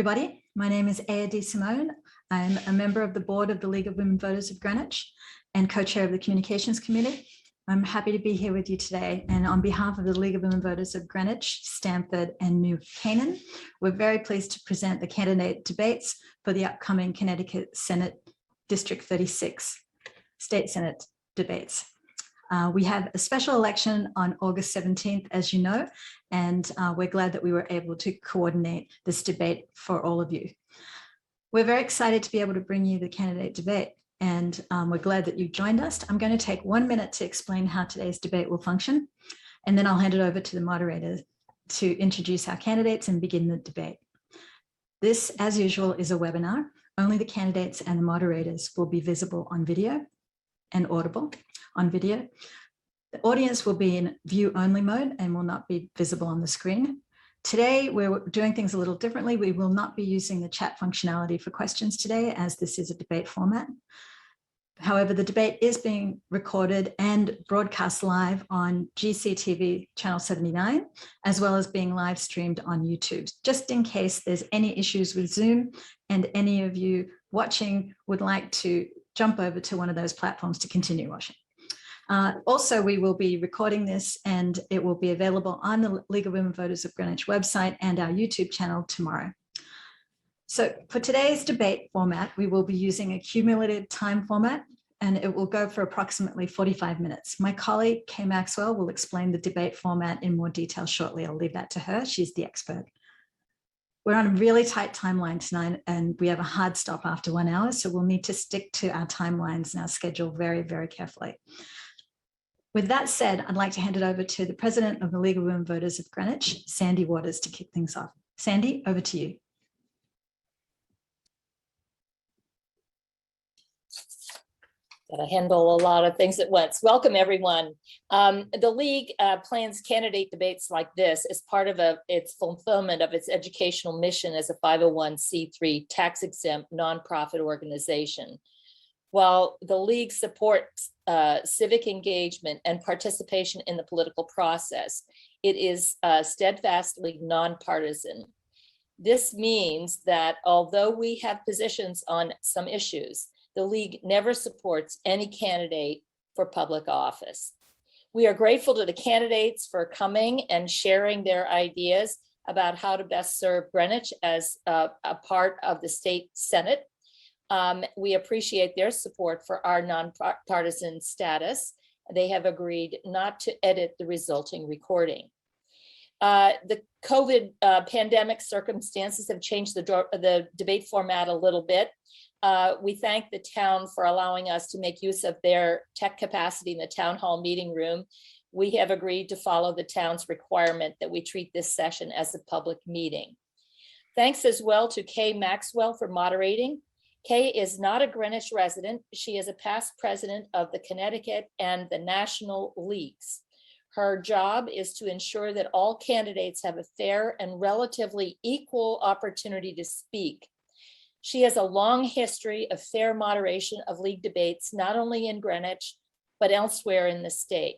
Everybody, my name is Aya D. Simone. I'm a member of the board of the League of Women Voters of Greenwich and co-chair of the Communications Committee. I'm happy to be here with you today. And on behalf of the League of Women Voters of Greenwich, Stamford and New Canaan, we're very pleased to present the candidate debates for the upcoming Connecticut Senate District 36 State Senate debates. We have a special election on August 17th, as you know, and we're glad that we were able to coordinate this debate for all of you. We're very excited to be able to bring you the candidate debate, and we're glad that you joined us. I'm going to take 1 minute to explain how today's debate will function, and then I'll hand it over to the moderator to introduce our candidates and begin the debate. This, as usual, is a webinar. Only the candidates and the moderators will be visible on video and audible on video. The audience will be in view-only mode and will not be visible on the screen. Today, we're doing things a little differently. We will not be using the chat functionality for questions today, as this is a debate format. However, the debate is being recorded and broadcast live on GCTV channel 79, as well as being live streamed on YouTube, just in case there's any issues with Zoom and any of you watching would like to jump over to one of those platforms to continue watching. Also, we will be recording this and it will be available on the League of Women Voters of Greenwich website and our YouTube channel tomorrow. So for today's debate format, we will be using a cumulative time format, and it will go for approximately 45 minutes. My colleague, Kay Maxwell, will explain the debate format in more detail shortly. I'll leave that to her. She's the expert. We're on a really tight timeline tonight, and we have a hard stop after 1 hour, so we'll need to stick to our timelines and our schedule very, very carefully. With that said, I'd like to hand it over to the president of the League of Women Voters of Greenwich, Sandy Waters, to kick things off. Sandy, over to you. Gotta handle a lot of things at once. Welcome, everyone. The League plans candidate debates like this as part of its fulfillment of its educational mission as a 501c3 tax-exempt nonprofit organization. While the League supports civic engagement and participation in the political process, it is steadfastly nonpartisan. This means that although we have positions on some issues, the League never supports any candidate for public office. We are grateful to the candidates for coming and sharing their ideas about how to best serve Greenwich as a part of the state Senate. We appreciate their support for our nonpartisan status. They have agreed not to edit the resulting recording. The COVID pandemic circumstances have changed the debate format a little bit. We thank the town for allowing us to make use of their tech capacity in the town hall meeting room. We have agreed to follow the town's requirement that we treat this session as a public meeting. Thanks as well to Kay Maxwell for moderating. Kay is not a Greenwich resident. She is a past president of the Connecticut and the national leagues. Her job is to ensure that all candidates have a fair and relatively equal opportunity to speak. She has a long history of fair moderation of league debates, not only in Greenwich, but elsewhere in the state.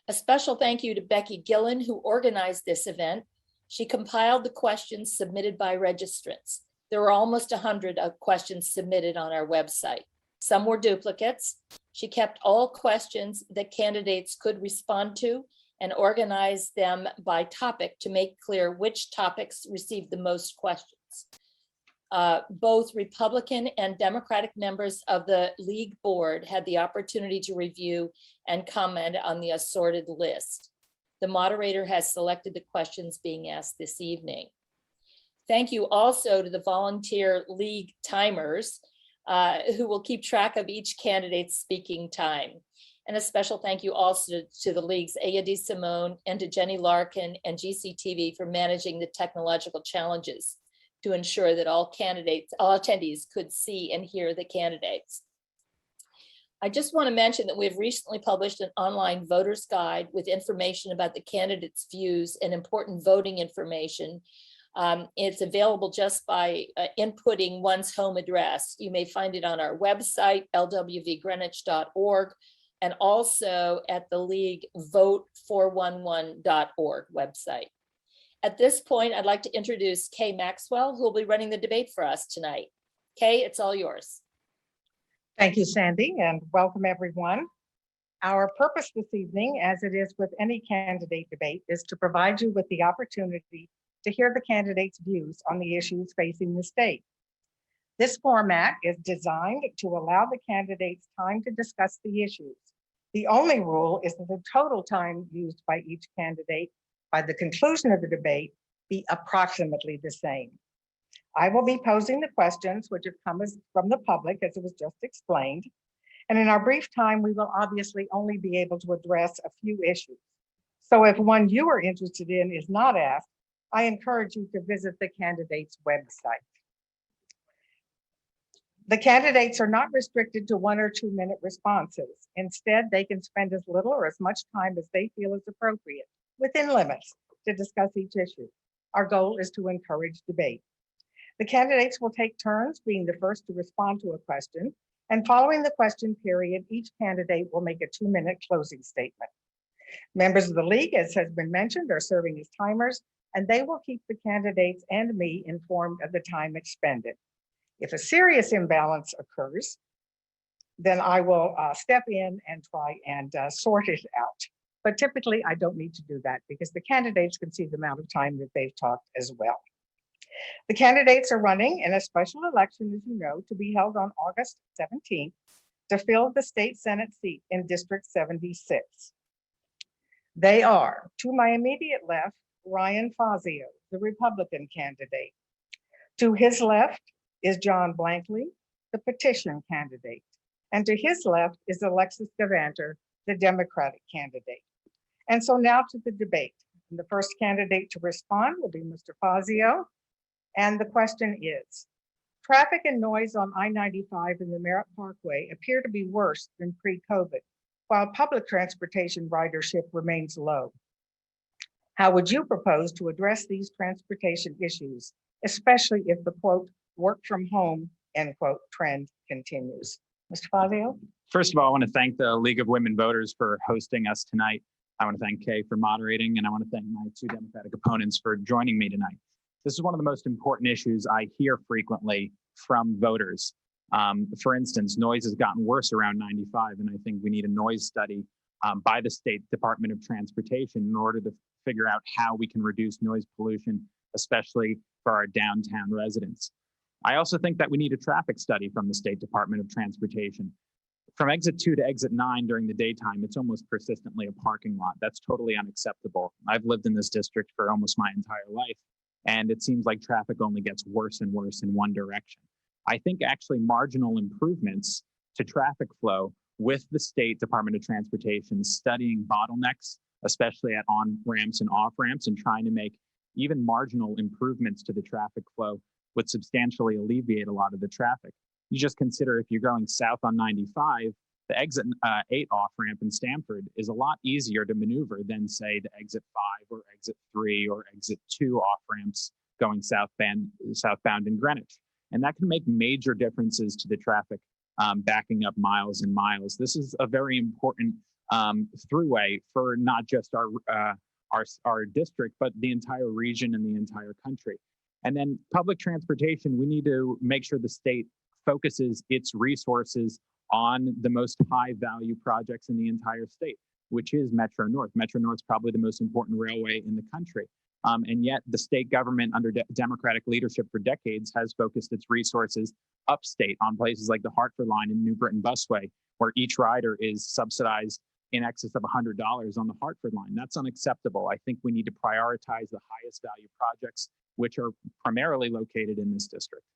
A special thank you to Becky Gillen, who organized this event. She compiled the questions submitted by registrants. There were almost 100 questions submitted on our website. Some were duplicates. She kept all questions that candidates could respond to and organized them by topic to make clear which topics received the most questions. Both Republican and Democratic members of the League board had the opportunity to review and comment on the assorted list. The moderator has selected the questions being asked this evening. Thank you also to the volunteer League timers who will keep track of each candidate's speaking time. And a special thank you also to the League's Aya D. Simone and to Jenny Larkin and GCTV for managing the technological challenges to ensure that all attendees could see and hear the candidates. I just want to mention that we've recently published an online voter's guide with information about the candidates' views and important voting information. It's available just by inputting one's home address. You may find it on our website, lwvgreenwich.org, and also at the League vote411.org website. At this point, I'd like to introduce Kay Maxwell, who will be running the debate for us tonight. Kay, it's all yours. Thank you, Sandy, and welcome everyone. Our purpose this evening, as it is with any candidate debate, is to provide you with the opportunity to hear the candidates' views on the issues facing the state. This format is designed to allow the candidates time to discuss the issues. The only rule is that the total time used by each candidate by the conclusion of the debate be approximately the same. I will be posing the questions which have come from the public, as it was just explained. And in our brief time, we will obviously only be able to address a few issues. So if one you are interested in is not asked, I encourage you to visit the candidates' website. The candidates are not restricted to 1 or 2 minute responses. Instead, they can spend as little or as much time as they feel is appropriate, within limits, to discuss each issue. Our goal is to encourage debate. The candidates will take turns being the first to respond to a question, and following the question period, each candidate will make a 2-minute closing statement. Members of the league, as has been mentioned, are serving as timers, and they will keep the candidates and me informed of the time expended. If a serious imbalance occurs, then I will step in and try and sort it out. But typically, I don't need to do that because the candidates can see the amount of time that they've talked as well. The candidates are running in a special election, as you know, to be held on August 17th to fill the state Senate seat in District 76. They are, to my immediate left, Ryan Fazio, the Republican candidate. To his left is John Blankley, the petition candidate. And to his left is Alexis Gevanter, the Democratic candidate. And so now to the debate. And the first candidate to respond will be Mr. Fazio. And the question is, traffic and noise on I-95 and the Merritt Parkway appear to be worse than pre-COVID, while public transportation ridership remains low. How would you propose to address these transportation issues, especially if the quote, work from home, end quote, trend continues? Mr. Fazio? First of all, I want to thank the League of Women Voters for hosting us tonight. I want to thank Kay for moderating, and I want to thank my 2 Democratic opponents for joining me tonight. This is one of the most important issues I hear frequently from voters. For instance, noise has gotten worse around 95, and I think we need a noise study by the State Department of Transportation in order to figure out how we can reduce noise pollution, especially for our downtown residents. I also think that we need a traffic study from the State Department of Transportation. From exit 2 to exit 9 during the daytime, it's almost persistently a parking lot. That's totally unacceptable. I've lived in this district for almost my entire life, and it seems like traffic only gets worse and worse in one direction. I think actually marginal improvements to traffic flow with the State Department of Transportation studying bottlenecks, especially at on-ramps and off-ramps, and trying to make even marginal improvements to the traffic flow would substantially alleviate a lot of the traffic. You just consider if you're going south on 95, the exit 8 off-ramp in Stamford is a lot easier to maneuver than, say, the exit 5 or exit 3 or exit 2 off-ramps going southbound in Greenwich. And that can make major differences to the traffic backing up miles and miles. This is a very important throughway for not just our district, but the entire region and the entire country. And then public transportation, we need to make sure the state focuses its resources on the most high value projects in the entire state, which is Metro North. Metro North is probably the most important railway in the country. And yet the state government under Democratic leadership for decades has focused its resources upstate on places like the Hartford line and New Britain Busway, where each rider is subsidized in excess of $100 on the Hartford line. That's unacceptable. I think we need to prioritize the highest value projects, which are primarily located in this district.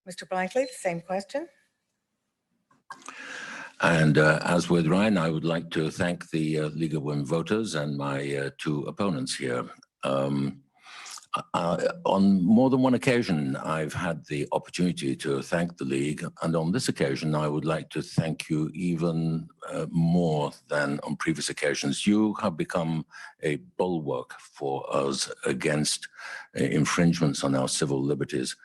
Mr. Blankley, the same question. And as with Ryan, I would like to thank the League of Women Voters and my 2 opponents here. On more than one occasion, I've had the opportunity to thank the League, and on this occasion, I would like to thank you even more than on previous occasions. You have become a bulwark for us against infringements on our civil liberties.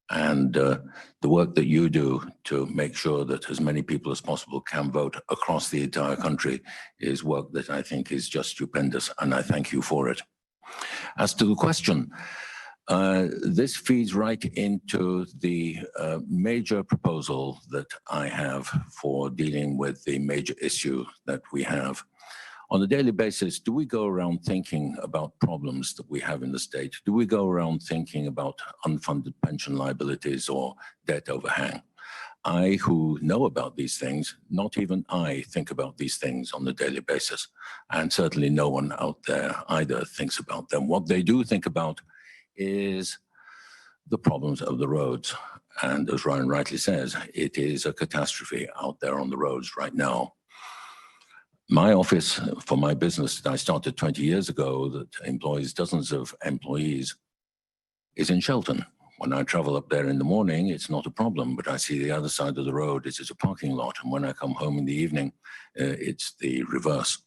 And the work that you do to make sure that as many people as possible can vote across the entire country is work that I think is just stupendous, and I thank you for it. As to the question, this feeds right into the major proposal that I have for dealing with the major issue that we have. On a daily basis, do we go around thinking about problems that we have in the state? Do we go around thinking about unfunded pension liabilities or debt overhang? I, who know about these things, not even I think about these things on a daily basis. And certainly no one out there either thinks about them. What they do think about is the problems of the roads. And as Ryan rightly says, it is a catastrophe out there on the roads right now. My office for my business that I started 20 years ago that employs dozens of employees is in Shelton. When I travel up there in the morning, it's not a problem, but I see the other side of the road, it is a parking lot. And when I come home in the evening, it's the reverse.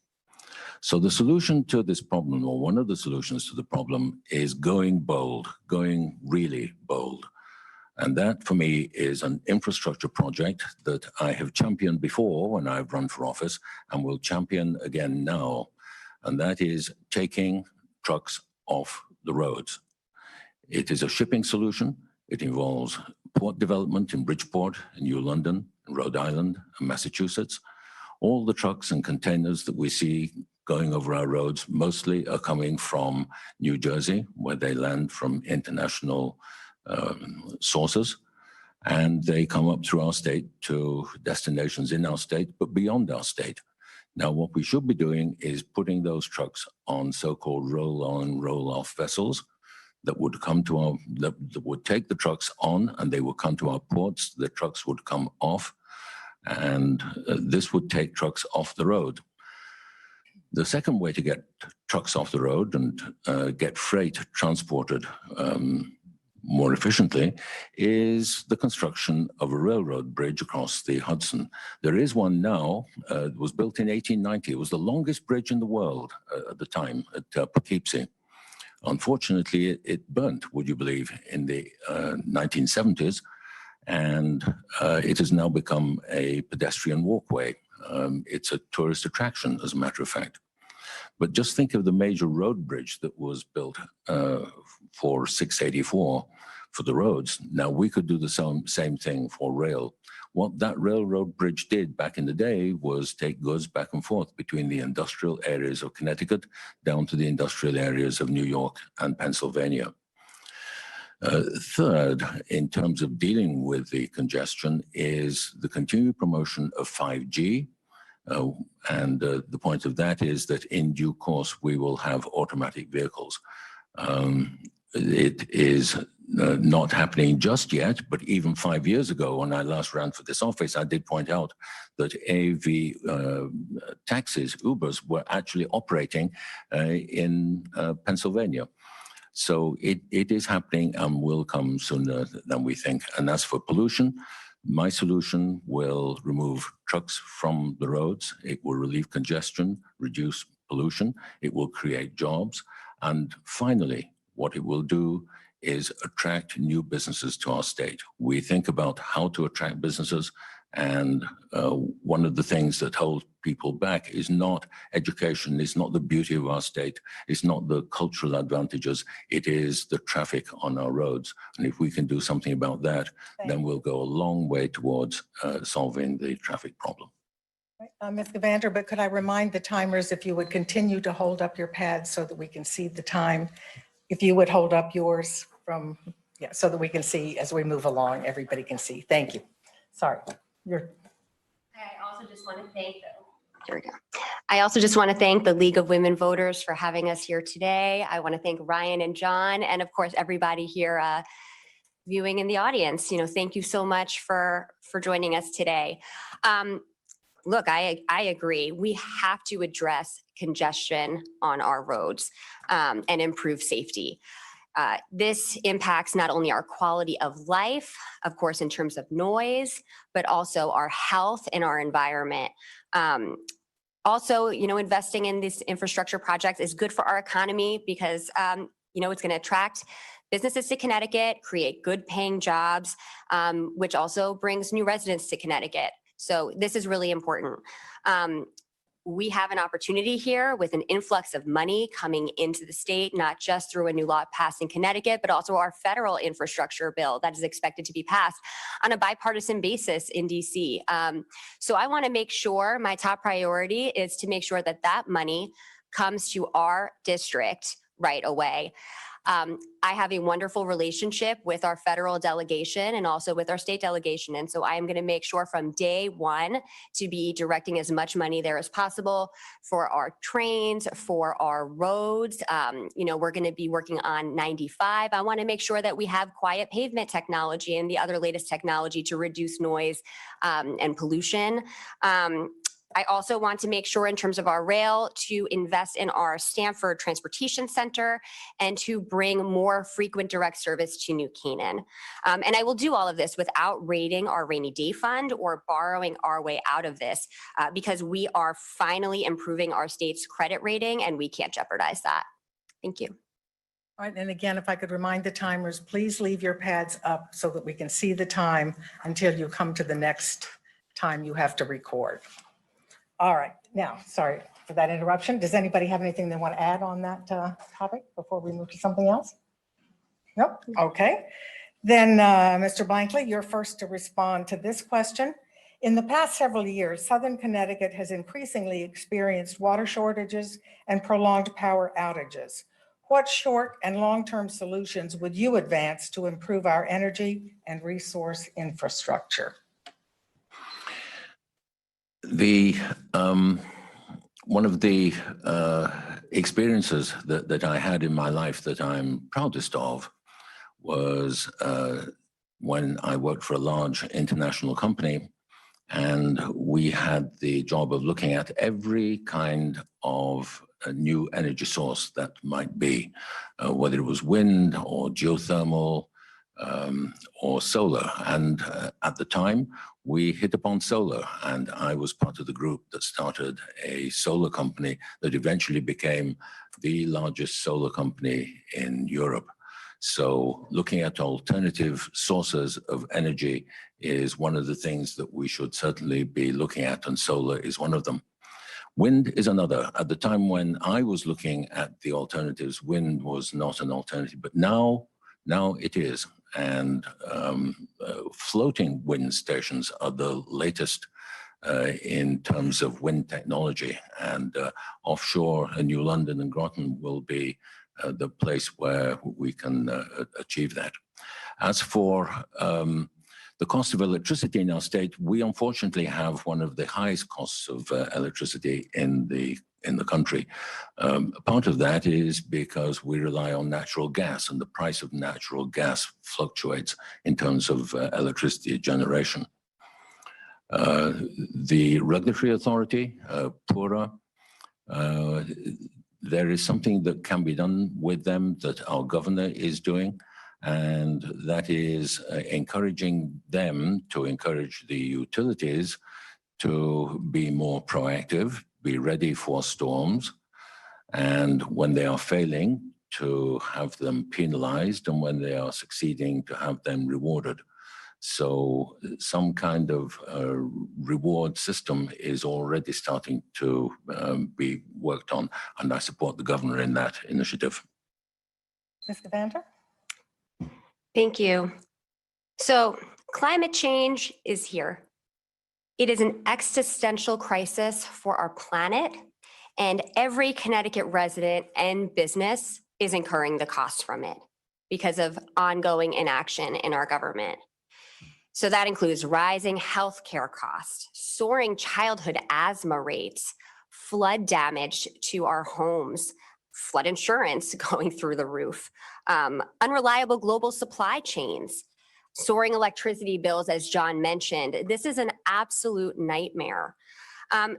So the solution to this problem, or one of the solutions to the problem, is going bold, going really bold. And that, for me, is an infrastructure project that I have championed before when I've run for office and will champion again now. And that is taking trucks off the roads. It is a shipping solution. It involves port development in Bridgeport, in New London, in Rhode Island, and Massachusetts. All the trucks and containers that we see going over our roads mostly are coming from New Jersey, where they land from international sources, and they come up through our state to destinations in our state, but beyond our state. Now, what we should be doing is putting those trucks on so-called roll-on, roll-off vessels that would come to our, that would take the trucks on, and they would come to our ports. The trucks would come off, and this would take trucks off the road. The second way to get trucks off the road and get freight transported more efficiently is the construction of a railroad bridge across the Hudson. There is one now. It was built in 1890. It was the longest bridge in the world at the time at Poughkeepsie. Unfortunately, it burnt, would you believe, in the 1970s, and it has now become a pedestrian walkway. It's a tourist attraction, as a matter of fact. But just think of the major road bridge that was built for 684 for the roads. Now, we could do the same thing for rail. What that railroad bridge did back in the day was take goods back and forth between the industrial areas of Connecticut down to the industrial areas of New York and Pennsylvania. Third, in terms of dealing with the congestion, is the continued promotion of 5G. And the point of that is that in due course, we will have automatic vehicles. It is not happening just yet, but even 5 years ago, when I last ran for this office, I did point out that AV taxis, Ubers, were actually operating in Pennsylvania. So it is happening and will come sooner than we think. And as for pollution, my solution will remove trucks from the roads. It will relieve congestion, reduce pollution. It will create jobs. And finally, what it will do is attract new businesses to our state. We think about how to attract businesses, and one of the things that holds people back is not education, it's not the beauty of our state, it's not the cultural advantages, it is the traffic on our roads. And if we can do something about that, then we'll go a long way towards solving the traffic problem. Ms. Gevanter, but could I remind the timers if you would continue to hold up your pads so that we can see the time? If you would hold up yours from, yeah, so that we can see as we move along, everybody can see. Thank you. Sorry. I also just want to thank here we go. I also just want to thank the League of Women Voters for having us here today. I want to thank Ryan and John, and of course, everybody here viewing in the audience. You know, thank you so much for joining us today. Look, I agree. We have to address congestion on our roads and improve safety. This impacts not only our quality of life, of course, in terms of noise, but also our health and our environment. Also, you know, investing in these infrastructure projects is good for our economy because, you know, it's going to attract businesses to Connecticut, create good paying jobs, which also brings new residents to Connecticut. So this is really important. we have an opportunity here with an influx of money coming into the state, not just through a new law passed in Connecticut, but also our federal infrastructure bill that is expected to be passed on a bipartisan basis in DC. So I want to make sure my top priority is to make sure that that money comes to our district right away. I have a wonderful relationship with our federal delegation and also with our state delegation. And so I am going to make sure from day one to be directing as much money there as possible for our trains, for our roads. We're going to be working on 95. I want to make sure that we have quiet pavement technology and the other latest technology to reduce noise and pollution. I also want to make sure in terms of our rail to invest in our Stamford Transportation Center and to bring more frequent direct service to New Canaan. And I will do all of this without raiding our rainy day fund or borrowing our way out of this because we are finally improving our state's credit rating and we can't jeopardize that. Thank you. All right, and again, if I could remind the timers, please leave your pads up so that we can see the time until you come to the next time you have to record. All right, now, sorry for that interruption. Does anybody have anything they want to add on that topic before we move to something else? Nope, okay. Then Mr. Blankley, you're first to respond to this question. In the past several years, Southern Connecticut has increasingly experienced water shortages and prolonged power outages. What short and long-term solutions would you advance to improve our energy and resource infrastructure? One of the experiences that I had in my life that I'm proudest of was when I worked for a large international company, and we had the job of looking at every kind of a new energy source that might be, whether it was wind or geothermal or solar. And at the time, we hit upon solar, and I was part of the group that started a solar company that eventually became the largest solar company in Europe. So looking at alternative sources of energy is one of the things that we should certainly be looking at, and solar is one of them. Wind is another. At the time when I was looking at the alternatives, wind was not an alternative, but now it is. And floating wind stations are the latest in terms of wind technology, and offshore New London and Groton will be the place where we can achieve that. As for the cost of electricity in our state, we unfortunately have one of the highest costs of electricity in the country. Part of that is because we rely on natural gas, and the price of natural gas fluctuates in terms of electricity generation. The regulatory authority, PURA, there is something that can be done with them that our governor is doing, and that is encouraging them to encourage the utilities to be more proactive, be ready for storms, and when they are failing, to have them penalized, and when they are succeeding, to have them rewarded. So some kind of reward system is already starting to be worked on, and I support the governor in that initiative. Ms. Gevanter? Thank you. So climate change is here. It is an existential crisis for our planet, and every Connecticut resident and business is incurring the costs from it because of ongoing inaction in our government. So that includes rising healthcare costs, soaring childhood asthma rates, flood damage to our homes, flood insurance going through the roof, unreliable global supply chains, soaring electricity bills, as John mentioned. This is an absolute nightmare.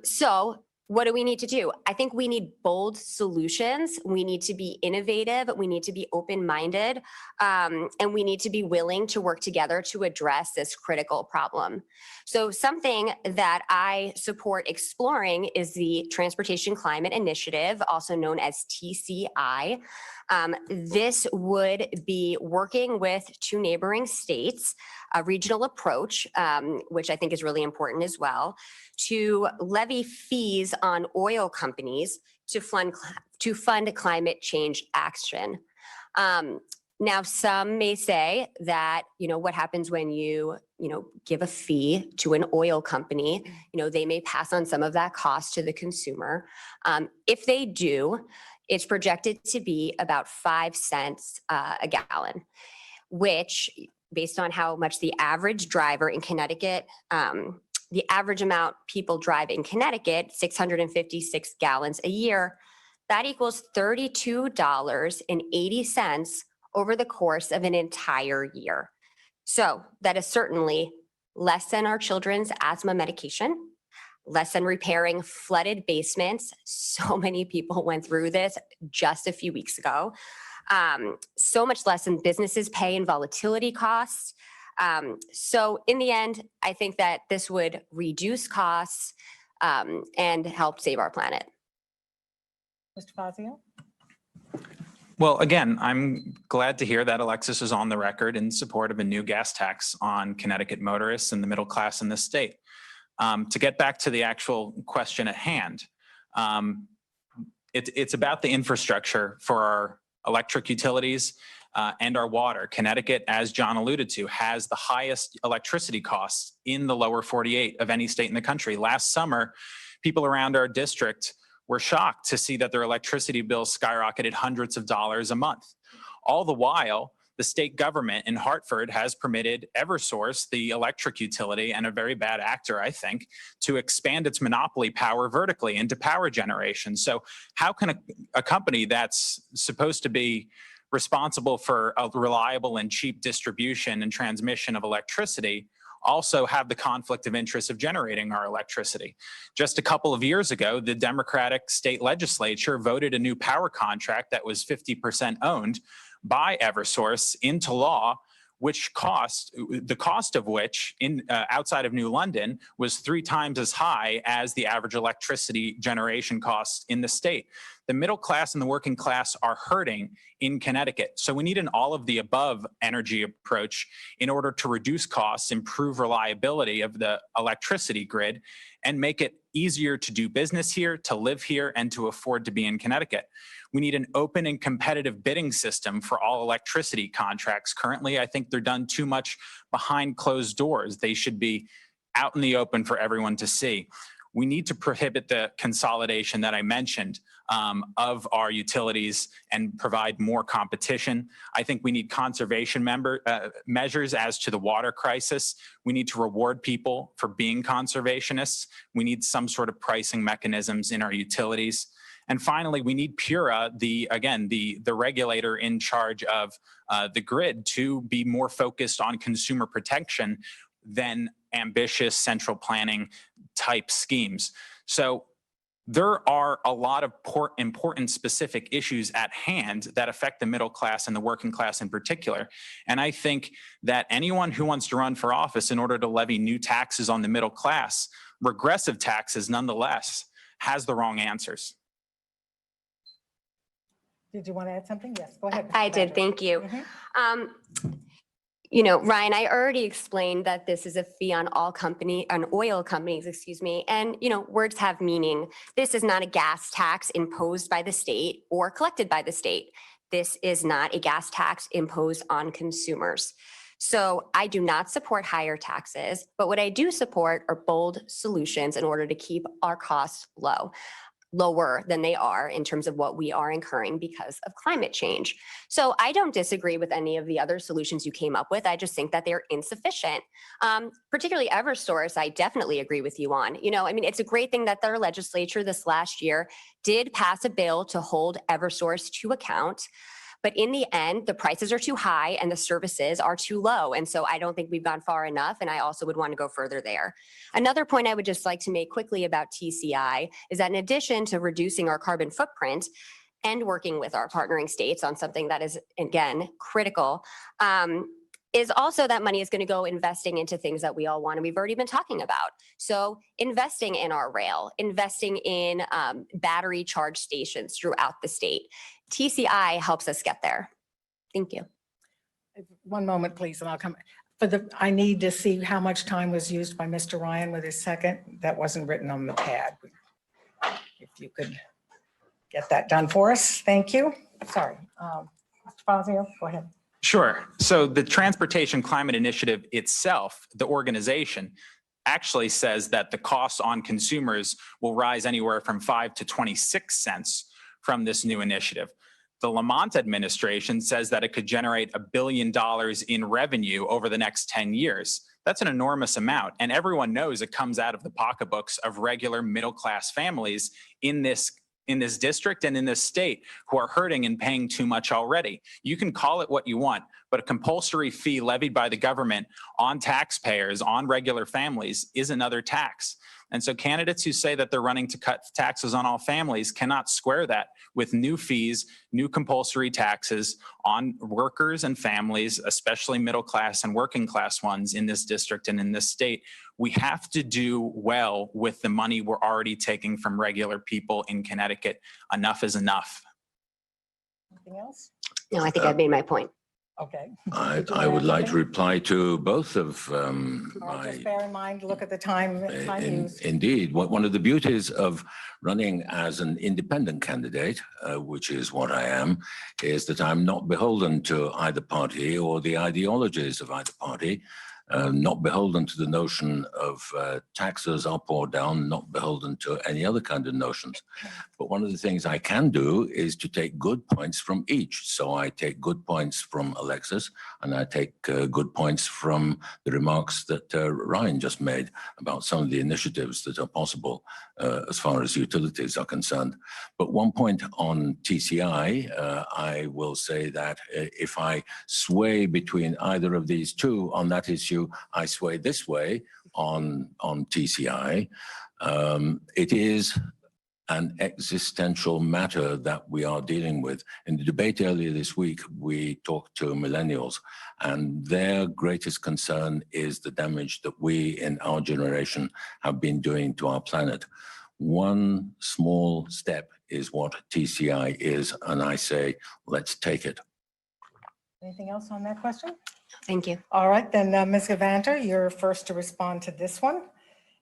So what do we need to do? I think we need bold solutions. We need to be innovative. We need to be open-minded, and we need to be willing to work together to address this critical problem. So something that I support exploring is the Transportation Climate Initiative, also known as TCI. This would be working with 2 neighboring states, a regional approach, which I think is really important as well, to levy fees on oil companies to fund climate change action. Now, some may say that, what happens when you give a fee to an oil company, they may pass on some of that cost to the consumer. If they do, it's projected to be about 5 cents a gallon, which, based on how much the average driver in Connecticut, the average amount people drive in Connecticut, 656 gallons a year, that equals $32.80 over the course of an entire year. So that is certainly less than our children's asthma medication, less than repairing flooded basements. So many people went through this just a few weeks ago. So much less than businesses pay in volatility costs. So in the end, I think that this would reduce costs and help save our planet. Mr. Fazio? Well, again, I'm glad to hear that Alexis is on the record in support of a new gas tax on Connecticut motorists and the middle class in this state. To get back to the actual question at hand, it's about the infrastructure for our electric utilities and our water. Connecticut, as John alluded to, has the highest electricity costs in the lower 48 of any state in the country. Last summer, people around our district were shocked to see that their electricity bills skyrocketed hundreds of dollars a month. All the while, the state government in Hartford has permitted Eversource, the electric utility, and a very bad actor, I think, to expand its monopoly power vertically into power generation. So how can a company that's supposed to be responsible for a reliable and cheap distribution and transmission of electricity also have the conflict of interest of generating our electricity? Just a couple of years ago, the Democratic state legislature voted a new power contract that was 50% owned by Eversource into law, which the cost of which outside of New London was 3 times as high as the average electricity generation costs in the state. The middle class and the working class are hurting in Connecticut. So we need an all of the above energy approach in order to reduce costs, improve reliability of the electricity grid, and make it easier to do business here, to live here, and to afford to be in Connecticut. We need an open and competitive bidding system for all electricity contracts. Currently, I think they're done too much behind closed doors. They should be out in the open for everyone to see. We need to prohibit the consolidation that I mentioned of our utilities and provide more competition. I think we need conservation measures as to the water crisis. We need to reward people for being conservationists. We need some sort of pricing mechanisms in our utilities. And finally, we need PURA, the regulator in charge of the grid, to be more focused on consumer protection than ambitious central planning type schemes. So there are a lot of important specific issues at hand that affect the middle class and the working class in particular. And I think that anyone who wants to run for office in order to levy new taxes on the middle class, regressive taxes nonetheless, has the wrong answers. Did you want to add something? Yes, go ahead. I did, thank you. Mm-hmm. Ryan, I already explained that this is a fee on oil companies, and, words have meaning. This is not a gas tax imposed by the state or collected by the state. This is not a gas tax imposed on consumers. So I do not support higher taxes, but what I do support are bold solutions in order to keep our costs lower than they are in terms of what we are incurring because of climate change. So I don't disagree with any of the other solutions you came up with. I just think that they're insufficient. Particularly Eversource, I definitely agree with you on. It's a great thing that their legislature this last year did pass a bill to hold Eversource to account. But in the end, the prices are too high and the services are too low. And so I don't think we've gone far enough. And I also would want to go further there. Another point I would just like to make quickly about TCI is that in addition to reducing our carbon footprint and working with our partnering states on something that is, again, critical, is also that money is going to go investing into things that we all want and we've already been talking about. So investing in our rail, investing in battery charge stations throughout the state. TCI helps us get there. Thank you. One moment, please, and I'll come. I need to see how much time was used by Mr. Ryan with his second. That wasn't written on the pad. If you could get that done for us, thank you. Sorry, Mr. Fazio, go ahead. Sure. So the Transportation Climate Initiative itself, the organization, actually says that the costs on consumers will rise anywhere from 5 to 26 cents from this new initiative. The Lamont administration says that it could generate $1 billion in revenue over the next 10 years. That's an enormous amount. And everyone knows it comes out of the pocketbooks of regular middle-class families in this district and in this state who are hurting and paying too much already. You can call it what you want, but a compulsory fee levied by the government on taxpayers, on regular families, is another tax. And so candidates who say that they're running to cut taxes on all families cannot square that with new fees, new compulsory taxes on workers and families, especially middle class and working class ones in this district and in this state. We have to do well with the money we're already taking from regular people in Connecticut. Enough is enough. Anything else? No, I think I've made my point. Okay. I would like to reply to both of Just bear in mind, look at the time used. Indeed, one of the beauties of running as an independent candidate, which is what I am, is that I'm not beholden to either party or the ideologies of either party. Not beholden to the notion of taxes up or down, not beholden to any other kind of notions. But one of the things I can do is to take good points from each. So I take good points from Alexis, and I take good points from the remarks that Ryan just made about some of the initiatives that are possible as far as utilities are concerned. But one point on TCI, I will say that if I sway between either of these two on that issue, I sway this way on TCI. It is an existential matter that we are dealing with. In the debate earlier this week, we talked to millennials, and their greatest concern is the damage that we in our generation have been doing to our planet. One small step is what TCI is, and I say, let's take it. Anything else on that question? Thank you. All right, then Ms. Gevanter, you're first to respond to this one.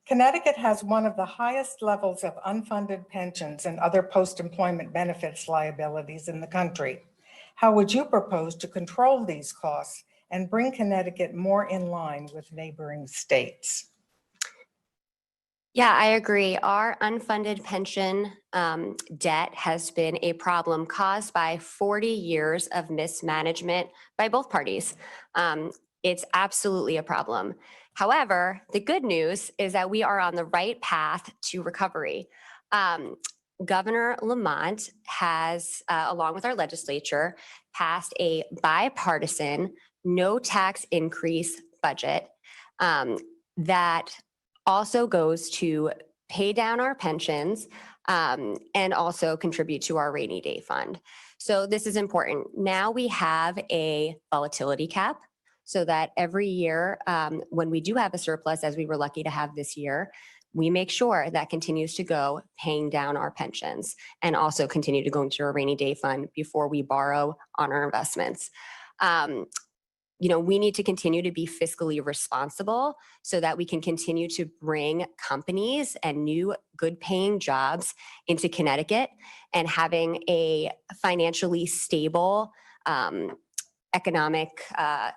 Connecticut has one of the highest levels of unfunded pensions and other post-employment benefits liabilities in the country. How would you propose to control these costs and bring Connecticut more in line with neighboring states? Yeah, I agree. Our unfunded pension debt has been a problem caused by 40 years of mismanagement by both parties. It's absolutely a problem. However, the good news is that we are on the right path to recovery. Governor Lamont has, along with our legislature, passed a bipartisan no tax increase budget that also goes to pay down our pensions and also contribute to our rainy day fund. So this is important. Now we have a volatility cap so that every year when we do have a surplus, as we were lucky to have this year, we make sure that continues to go paying down our pensions and also continue to go into our rainy day fund before we borrow on our investments. We need to continue to be fiscally responsible so that we can continue to bring companies and new good paying jobs into Connecticut, and having a financially stable economic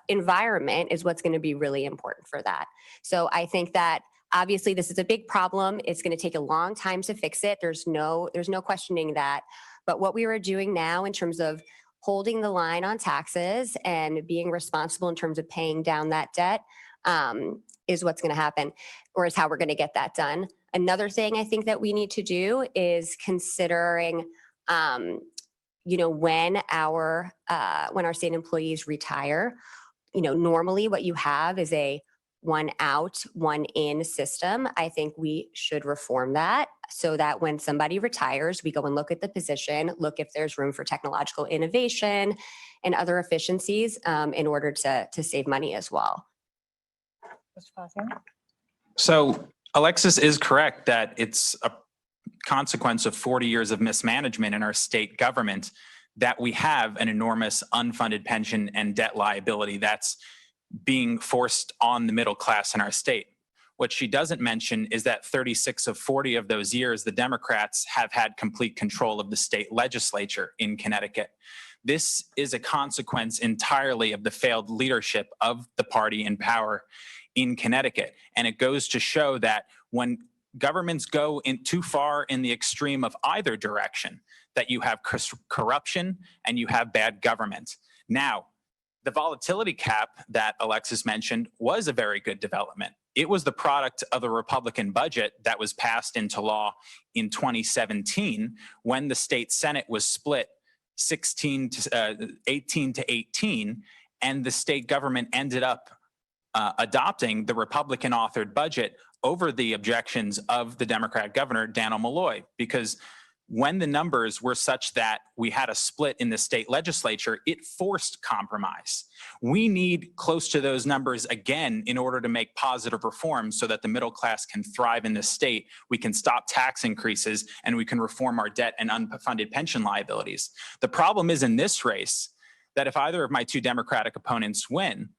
environment is what's going to be really important for that. So I think that obviously this is a big problem. It's going to take a long time to fix it. There's no questioning that. But what we are doing now in terms of holding the line on taxes and being responsible in terms of paying down that debt is what's going to happen, or is how we're going to get that done. Another thing I think that we need to do is considering, when our state employees retire, normally what you have is a one out, one in system. I think we should reform that so that when somebody retires, we go and look at the position, look if there's room for technological innovation and other efficiencies in order to save money as well. Mr. Fazio? So Alexis is correct that it's a consequence of 40 years of mismanagement in our state government that we have an enormous unfunded pension and debt liability that's being forced on the middle class in our state. What she doesn't mention is that 36 of 40 of those years, the Democrats have had complete control of the state legislature in Connecticut. This is a consequence entirely of the failed leadership of the party in power in Connecticut. And it goes to show that when governments go in too far in the extreme of either direction, that you have corruption and you have bad government. Now, the volatility cap that Alexis mentioned was a very good development. It was the product of a Republican budget that was passed into law in 2017 when the state Senate was split 18 to 18, and the state government ended up adopting the Republican authored budget over the objections of the Democrat governor, Daniel Malloy, because when the numbers were such that we had a split in the state legislature, it forced compromise. We need close to those numbers again in order to make positive reforms so that the middle class can thrive in this state. We can stop tax increases and we can reform our debt and unfunded pension liabilities. The problem is in this race that if either of my two Democratic opponents win,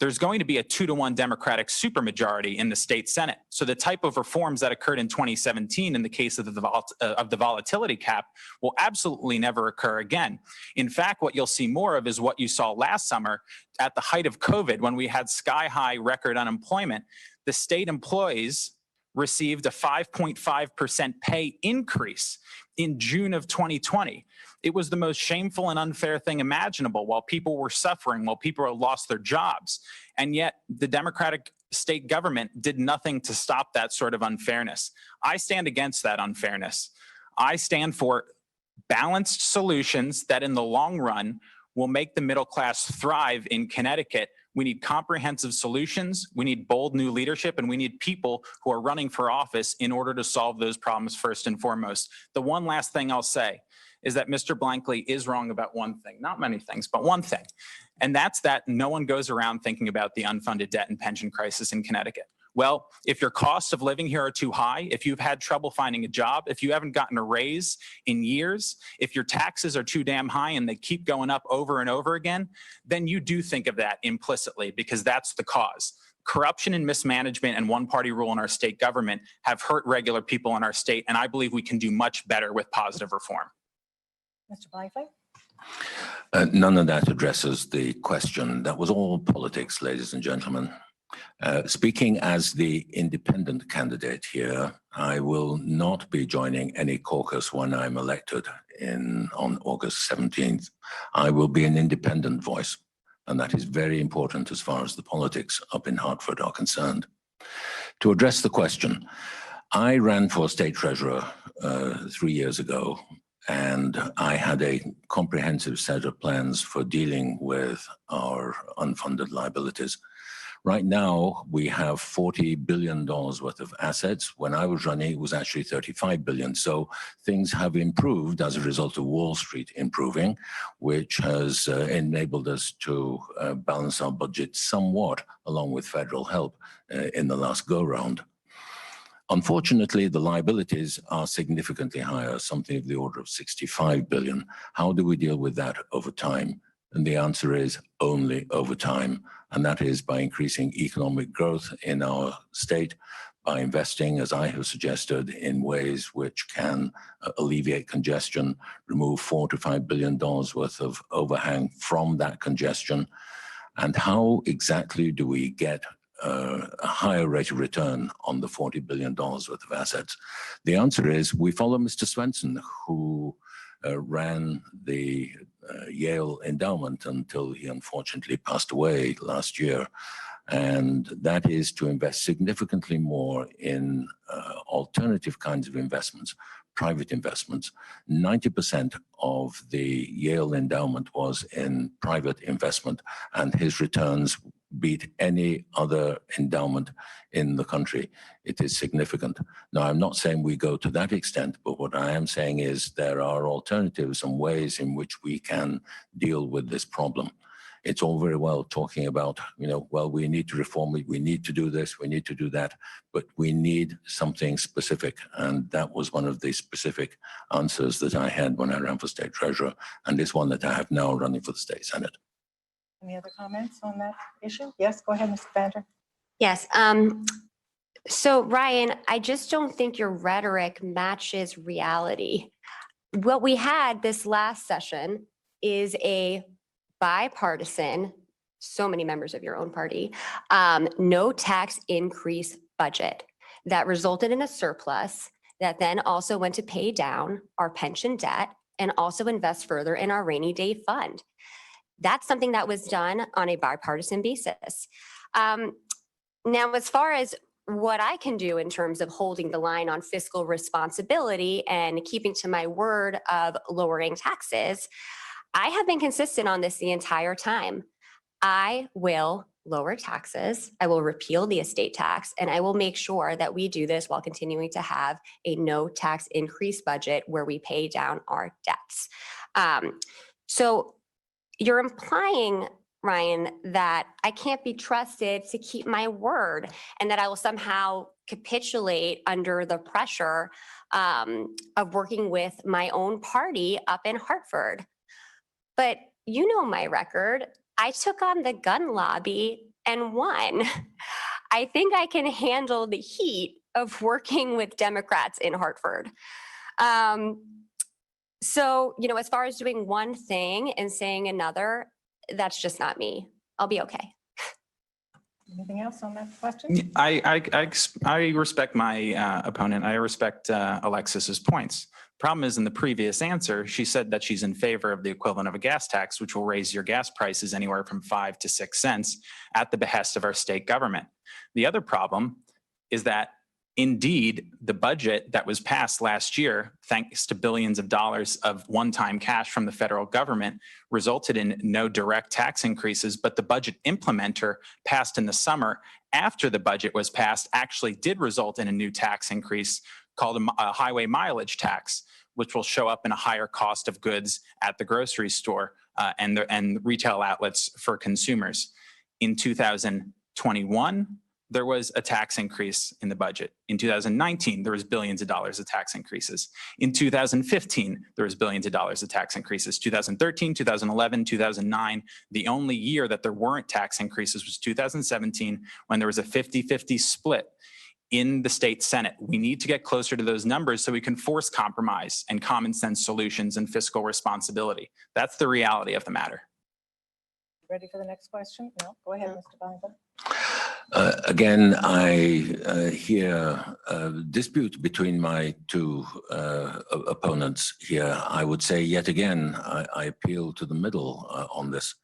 there's going to be a 2-to-1 Democratic supermajority in the state Senate. So the type of reforms that occurred in 2017 in the case of the volatility cap will absolutely never occur again. In fact, what you'll see more of is what you saw last summer at the height of COVID when we had sky-high record unemployment. The state employees received a 5.5% pay increase in June of 2020. It was the most shameful and unfair thing imaginable while people were suffering, while people had lost their jobs. And yet the Democratic state government did nothing to stop that sort of unfairness. I stand against that unfairness. I stand for balanced solutions that in the long run will make the middle class thrive in Connecticut. We need comprehensive solutions, we need bold new leadership, and we need people who are running for office in order to solve those problems first and foremost. The one last thing I'll say is that Mr. Blankley is wrong about one thing, not many things, but one thing. And that's that no one goes around thinking about the unfunded debt and pension crisis in Connecticut. Well, if your costs of living here are too high, if you've had trouble finding a job, if you haven't gotten a raise in years, if your taxes are too damn high and they keep going up over and over again, then you do think of that implicitly because that's the cause. Corruption and mismanagement and one-party rule in our state government have hurt regular people in our state, and I believe we can do much better with positive reform. Mr. Blankley? None of that addresses the question. That was all politics, ladies and gentlemen. Speaking as the independent candidate here, I will not be joining any caucus when I'm elected on August 17th. I will be an independent voice, and that is very important as far as the politics up in Hartford are concerned. To address the question, I ran for state treasurer 3 years ago, and I had a comprehensive set of plans for dealing with our unfunded liabilities. Right now, we have $40 billion worth of assets. When I was running, it was actually $35 billion. So things have improved as a result of Wall Street improving, which has enabled us to balance our budget somewhat, along with federal help in the last go-round. Unfortunately, the liabilities are significantly higher, something of the order of $65 billion. How do we deal with that over time? And the answer is only over time. And that is by increasing economic growth in our state, by investing, as I have suggested, in ways which can alleviate congestion, remove $4 to $5 billion worth of overhang from that congestion. And how exactly do we get a higher rate of return on the $40 billion worth of assets? The answer is we follow Mr. Swenson, who ran the Yale endowment until he unfortunately passed away last year. And that is to invest significantly more in alternative kinds of investments, private investments. 90% of the Yale endowment was in private investment, and his returns beat any other endowment in the country. It is significant. Now, I'm not saying we go to that extent, but what I am saying is there are alternatives and ways in which we can deal with this problem. It's all very well talking about, well, we need to reform it, we need to do this, we need to do that, but we need something specific. And that was one of the specific answers that I had when I ran for state treasurer, and this one that I have now running for the state senate. Any other comments on that issue? Yes, go ahead, Mr. Gevanter. Yes. So Ryan, I just don't think your rhetoric matches reality. What we had this last session is a bipartisan, so many members of your own party, no tax increase budget that resulted in a surplus that then also went to pay down our pension debt and also invest further in our rainy day fund. That's something that was done on a bipartisan basis. Now, as far as what I can do in terms of holding the line on fiscal responsibility and keeping to my word of lowering taxes, I have been consistent on this the entire time. I will lower taxes, I will repeal the estate tax, and I will make sure that we do this while continuing to have a no tax increase budget where we pay down our debts. So you're implying, Ryan, that I can't be trusted to keep my word and that I will somehow capitulate under the pressure of working with my own party up in Hartford. But you know my record. I took on the gun lobby and won. I think I can handle the heat of working with Democrats in Hartford. So, you know, as far as doing one thing and saying another, that's just not me. I'll be okay. Anything else on that question? I respect my opponent. I respect Alexis's points. Problem is, in the previous answer, she said that she's in favor of the equivalent of a gas tax, which will raise your gas prices anywhere from 5 to 6 cents at the behest of our state government. The other problem is that indeed, the budget that was passed last year, thanks to billions of dollars of one-time cash from the federal government, resulted in no direct tax increases, but the budget implementer passed in the summer after the budget was passed actually did result in a new tax increase called a highway mileage tax, which will show up in a higher cost of goods at the grocery store and retail outlets for consumers. In 2021, there was a tax increase in the budget. In 2019, there was billions of dollars of tax increases. In 2015, there was billions of dollars of tax increases. 2013, 2011, 2009, the only year that there weren't tax increases was 2017, when there was a 50-50 split in the state Senate. We need to get closer to those numbers so we can force compromise and common sense solutions and fiscal responsibility. That's the reality of the matter. Ready for the next question? No, go ahead, Mr. Blankley. Again, I hear a dispute between my two opponents here. I would say yet again, I appeal to the middle on this.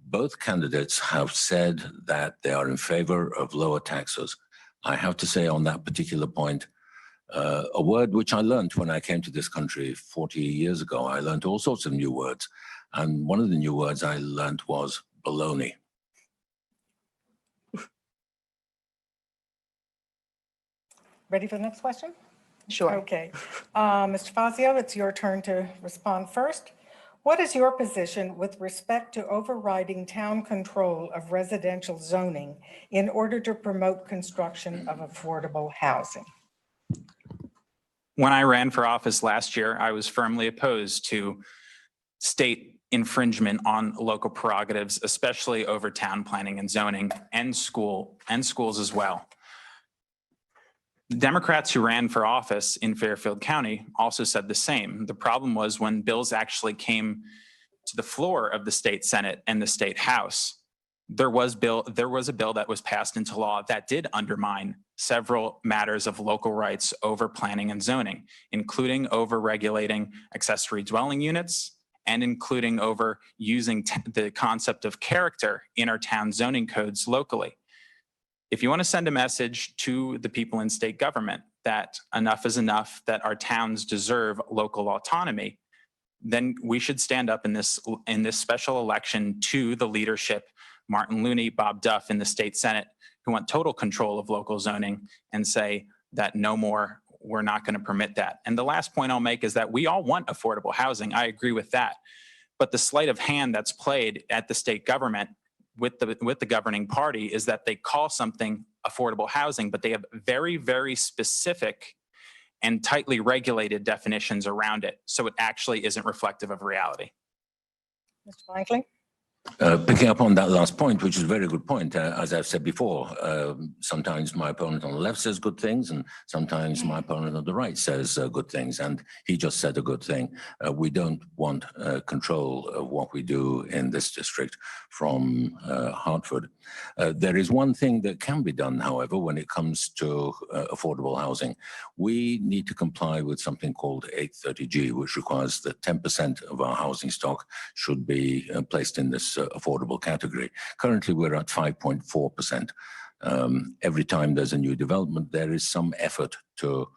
Both candidates have said that they are in favor of lower taxes. I have to say on that particular point, a word which I learned when I came to this country 40 years ago. I learned all sorts of new words. And one of the new words I learned was baloney. Ready for the next question? Sure. Okay. Mr. Fazio, it's your turn to respond first. What is your position with respect to overriding town control of residential zoning in order to promote construction of affordable housing? When I ran for office last year, I was firmly opposed to state infringement on local prerogatives, especially over town planning and zoning and schools as well. The Democrats who ran for office in Fairfield County also said the same. The problem was when bills actually came to the floor of the state Senate and the state House, there was a bill that was passed into law that did undermine several matters of local rights over planning and zoning, including over regulating accessory dwelling units and including over using the concept of character in our town zoning codes locally. If you want to send a message to the people in state government that enough is enough, that our towns deserve local autonomy, then we should stand up in this special election to the leadership, Martin Looney, Bob Duff in the state Senate, who want total control of local zoning, and say that no more, we're not going to permit that. And the last point I'll make is that we all want affordable housing. I agree with that. But the sleight of hand that's played at the state government with the governing party is that they call something affordable housing, but they have very, very specific and tightly regulated definitions around it. So it actually isn't reflective of reality. Mr. Blankley? Picking up on that last point, which is a very good point, as I've said before, sometimes my opponent on the left says good things, and sometimes my opponent on the right says good things, and he just said a good thing. We don't want control of what we do in this district from Hartford. There is one thing that can be done, however, when it comes to affordable housing. We need to comply with something called 830G, which requires that 10% of our housing stock should be placed in this affordable category. Currently, we're at 5.4%. Every time there's a new development, there is some effort to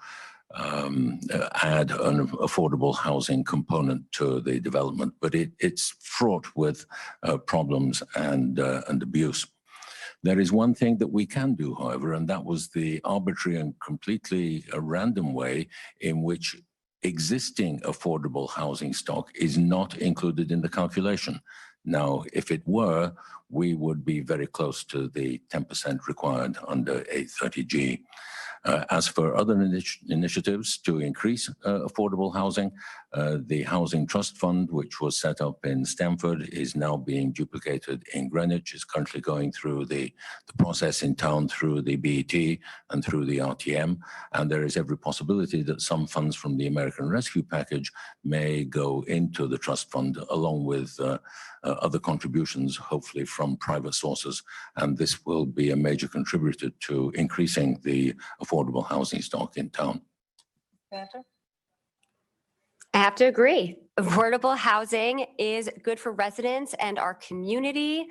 add an affordable housing component to the development, but it's fraught with problems and abuse. There is one thing that we can do, however, and that was the arbitrary and completely random way in which existing affordable housing stock is not included in the calculation. Now, if it were, we would be very close to the 10% required under 830G. As for other initiatives to increase affordable housing, the Housing Trust Fund, which was set up in Stamford, is now being duplicated in Greenwich, is currently going through the process in town through the BET and through the RTM, and there is every possibility that some funds from the American Rescue Package may go into the trust fund along with other contributions, hopefully from private sources, and this will be a major contributor to increasing the affordable housing stock in town. I have to agree. Affordable housing is good for residents and our community.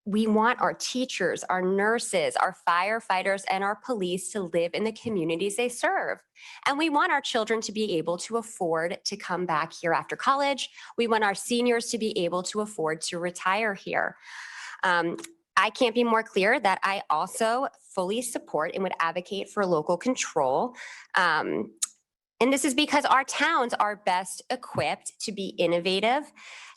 We want our teachers, our nurses, our firefighters, and our police to live in the communities they serve. And we want our children to be able to afford to come back here after college. We want our seniors to be able to afford to retire here. I can't be more clear that I also fully support and would advocate for local control. And this is because our towns are best equipped to be innovative,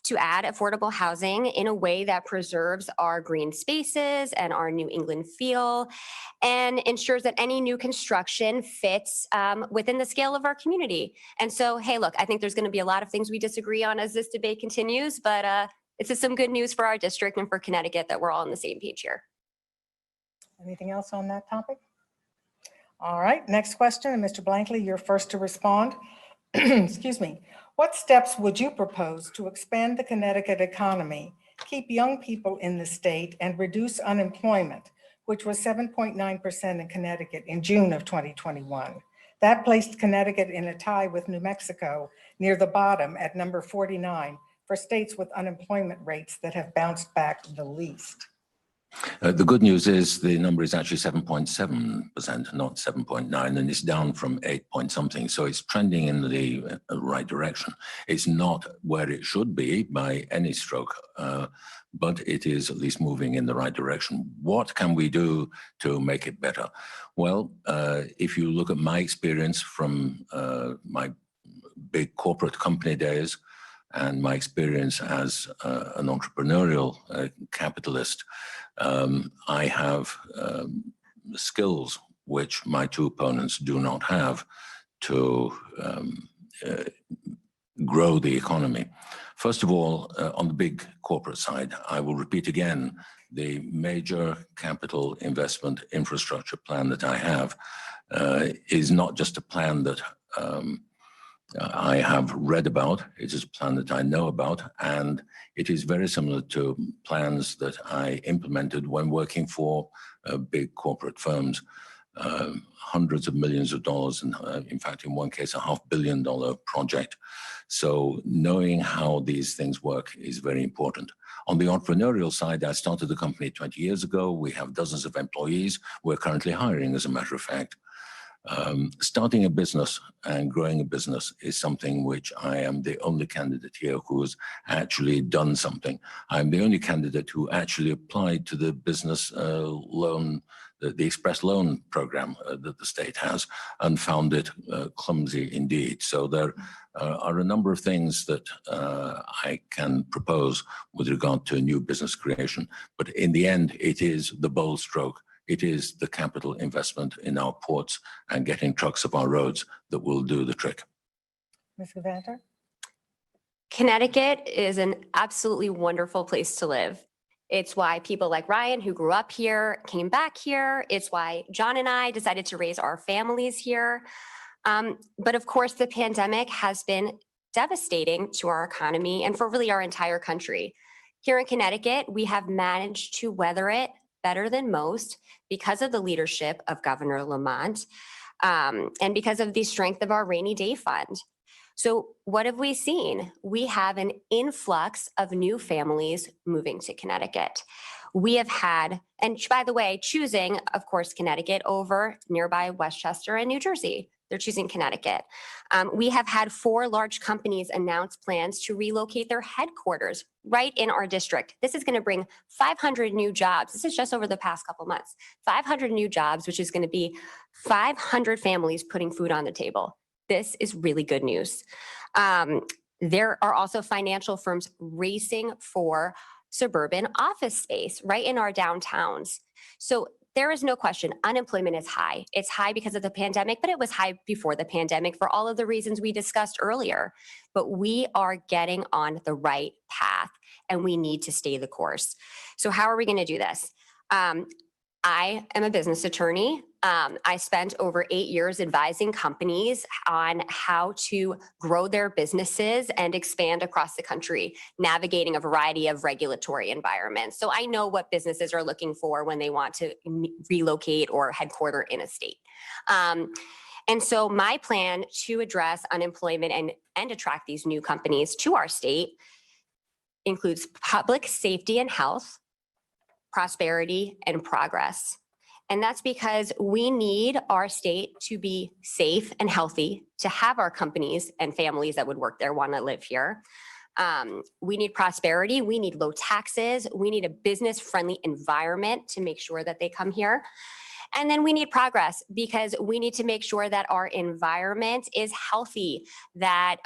to add affordable housing in a way that preserves our green spaces and our New England feel, and ensures that any new construction fits within the scale of our community. And so, hey, look, I think there's going to be a lot of things we disagree on as this debate continues, but this is some good news for our district and for Connecticut that we're all on the same page here. Anything else on that topic? All right, next question, and Mr. Blankley, you're first to respond. Excuse me. What steps would you propose to expand the Connecticut economy, keep young people in the state, and reduce unemployment, which was 7.9% in Connecticut in June of 2021? That placed Connecticut in a tie with New Mexico near the bottom at number 49 for states with unemployment rates that have bounced back the least. The good news is the number is actually 7.7%, not 7.9, and it's down from 8 point something. So it's trending in the right direction. It's not where it should be by any stroke, but it is at least moving in the right direction. What can we do to make it better? Well, if you look at my experience from my big corporate company days and my experience as an entrepreneurial capitalist, I have skills which my two opponents do not have to grow the economy. First of all, on the big corporate side, I will repeat again, the major capital investment infrastructure plan that I have is not just a plan that I have read about. It is a plan that I know about, and it is very similar to plans that I implemented when working for big corporate firms, hundreds of millions of dollars, and in fact, in one case, $500 million project. So knowing how these things work is very important. On the entrepreneurial side, I started the company 20 years ago. We have dozens of employees. We're currently hiring, as a matter of fact. Starting a business and growing a business is something which I am the only candidate here who has actually done something. I'm the only candidate who actually applied to the business loan, the express loan program that the state has, and found it clumsy indeed. So there are a number of things that I can propose with regard to new business creation. But in the end, it is the bold stroke. It is the capital investment in our ports and getting trucks off our roads that will do the trick. Ms. Gevanter? Connecticut is an absolutely wonderful place to live. It's why people like Ryan, who grew up here, came back here. It's why John and I decided to raise our families here. But of course, the pandemic has been devastating to our economy and for really our entire country. Here in Connecticut, we have managed to weather it better than most because of the leadership of Governor Lamont and because of the strength of our rainy day fund. So what have we seen? We have an influx of new families moving to Connecticut. We have had, and by the way, choosing, of course, Connecticut over nearby Westchester and New Jersey. They're choosing Connecticut. We have had 4 large companies announce plans to relocate their headquarters right in our district. This is going to bring 500 new jobs. This is just over the past couple months. 500 new jobs, which is going to be 500 families putting food on the table. This is really good news. There are also financial firms racing for suburban office space right in our downtowns. So there is no question, unemployment is high. It's high because of the pandemic, but it was high before the pandemic for all of the reasons we discussed earlier. But we are getting on the right path and we need to stay the course. So how are we going to do this? I am a business attorney. I spent over 8 years advising companies on how to grow their businesses and expand across the country, navigating a variety of regulatory environments. So I know what businesses are looking for when they want to relocate or headquarter in a state. And so my plan to address unemployment and attract these new companies to our state includes public safety and health, prosperity, and progress. And that's because we need our state to be safe and healthy, to have our companies and families that would work there want to live here. We need prosperity. We need low taxes. We need a business-friendly environment to make sure that they come here. And then we need progress because we need to make sure that our environment is healthy, that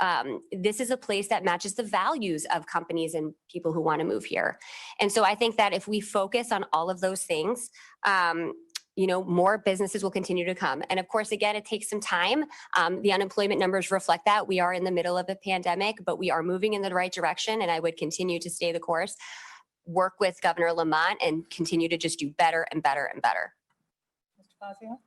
this is a place that matches the values of companies and people who want to move here. And so I think that if we focus on all of those things, more businesses will continue to come. And of course, again, it takes some time. The unemployment numbers reflect that. We are in the middle of a pandemic, but we are moving in the right direction. And I would continue to stay the course, work with Governor Lamont, and continue to just do better and better and better. Fazio?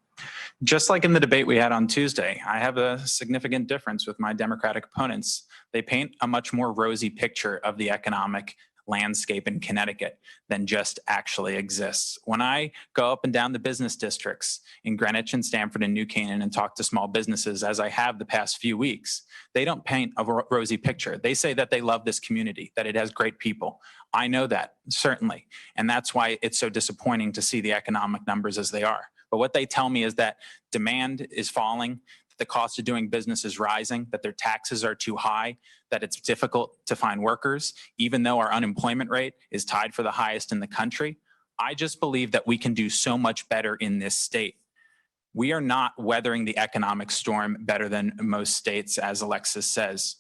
Just like in the debate we had on Tuesday, I have a significant difference with my Democratic opponents. They paint a much more rosy picture of the economic landscape in Connecticut than just actually exists. When I go up and down the business districts in Greenwich and Stamford and New Canaan and talk to small businesses, as I have the past few weeks, they don't paint a rosy picture. They say that they love this community, that it has great people. I know that, certainly. And that's why it's so disappointing to see the economic numbers as they are. But what they tell me is that demand is falling, that the cost of doing business is rising, that their taxes are too high, that it's difficult to find workers, even though our unemployment rate is tied for the highest in the country. I just believe that we can do so much better in this state. We are not weathering the economic storm better than most states, as Alexis says.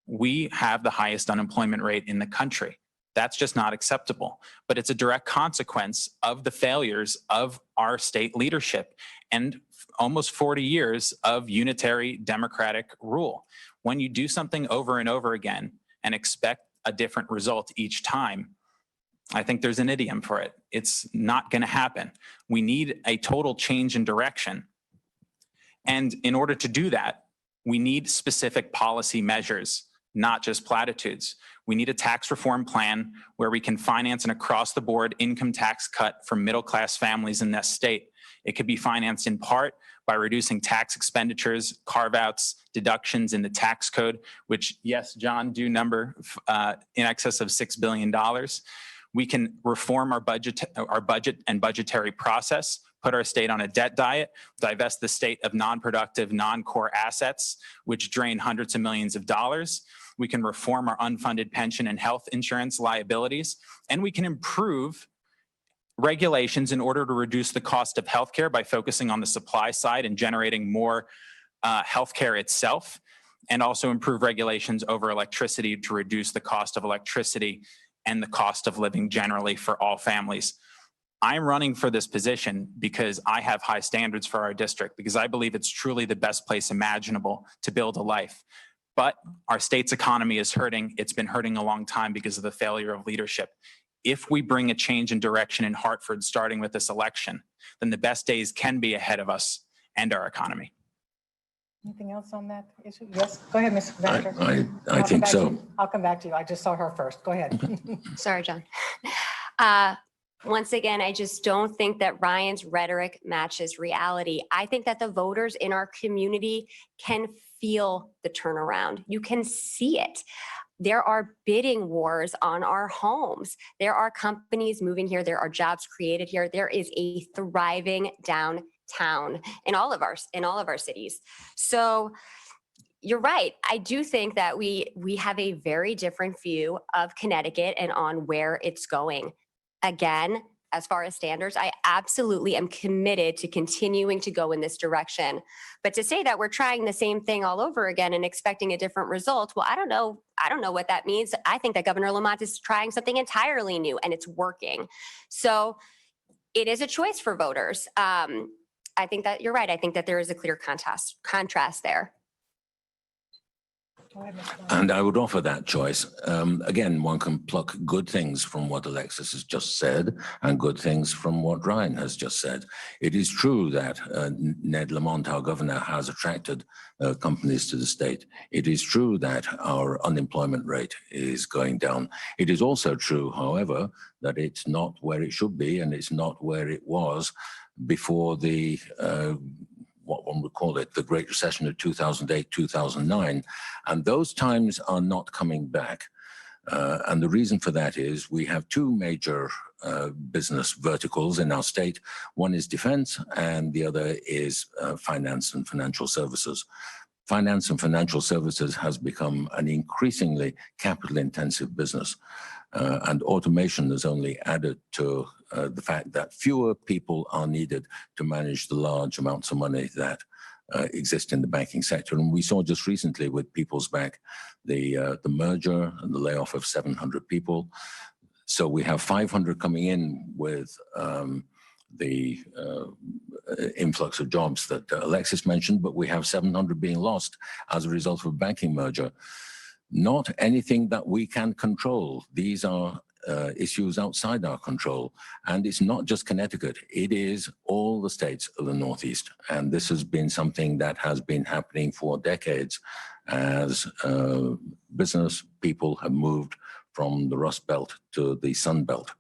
We have the highest unemployment rate in the country. That's just not acceptable. But it's a direct consequence of the failures of our state leadership and almost 40 years of unitary democratic rule. When you do something over and over again and expect a different result each time, I think there's an idiom for it. It's not going to happen. We need a total change in direction. And in order to do that, we need specific policy measures, not just platitudes. We need a tax reform plan where we can finance an across-the-board income tax cut for middle-class families in this state. It could be financed in part by reducing tax expenditures, carve-outs, deductions in the tax code, which, yes, John, do number in excess of $6 billion. We can reform our budget and budgetary process, put our state on a debt diet, divest the state of non-productive, non-core assets, which drain hundreds of millions of dollars. We can reform our unfunded pension and health insurance liabilities, and we can improve regulations in order to reduce the cost of healthcare by focusing on the supply side and generating more healthcare itself, and also improve regulations over electricity to reduce the cost of electricity and the cost of living generally for all families. I'm running for this position because I have high standards for our district, because I believe it's truly the best place imaginable to build a life. But our state's economy is hurting. It's been hurting a long time because of the failure of leadership. If we bring a change in direction in Hartford, starting with this election, then the best days can be ahead of us and our economy. Anything else on that issue? Yes, go ahead, Ms. Gevanter. I think so. I'll come back to you. I just saw her first. Go ahead. Sorry, John. Once again, I just don't think that Ryan's rhetoric matches reality. I think that the voters in our community can feel the turnaround. You can see it. There are bidding wars on our homes. There are companies moving here. There are jobs created here. There is a thriving downtown in all of our cities. So you're right. I do think that we have a very different view of Connecticut and on where it's going. Again, as far as standards, I absolutely am committed to continuing to go in this direction. But to say that we're trying the same thing all over again and expecting a different result, well, I don't know what that means. I think that Governor Lamont is trying something entirely new and it's working. So it is a choice for voters. I think that you're right. I think that there is a clear contrast there. And I would offer that choice. Again, one can pluck good things from what Alexis has just said and good things from what Ryan has just said. It is true that Ned Lamont, our governor, has attracted companies to the state. It is true that our unemployment rate is going down. It is also true, however, that it's not where it should be and it's not where it was before the what one would call it, the Great Recession of 2008, 2009. And those times are not coming back. And the reason for that is we have two major business verticals in our state. One is defense and the other is finance and financial services. Finance and financial services has become an increasingly capital-intensive business. And automation has only added to the fact that fewer people are needed to manage the large amounts of money that exist in the banking sector. And we saw just recently with People's Bank, the merger and the layoff of 700 people. So we have 500 coming in with the influx of jobs that Alexis mentioned, but we have 700 being lost as a result of a banking merger. Not anything that we can control. These are issues outside our control. And it's not just Connecticut, it is all the states of the Northeast. And this has been something that has been happening for decades as business people have moved from the Rust Belt to the Sun Belt.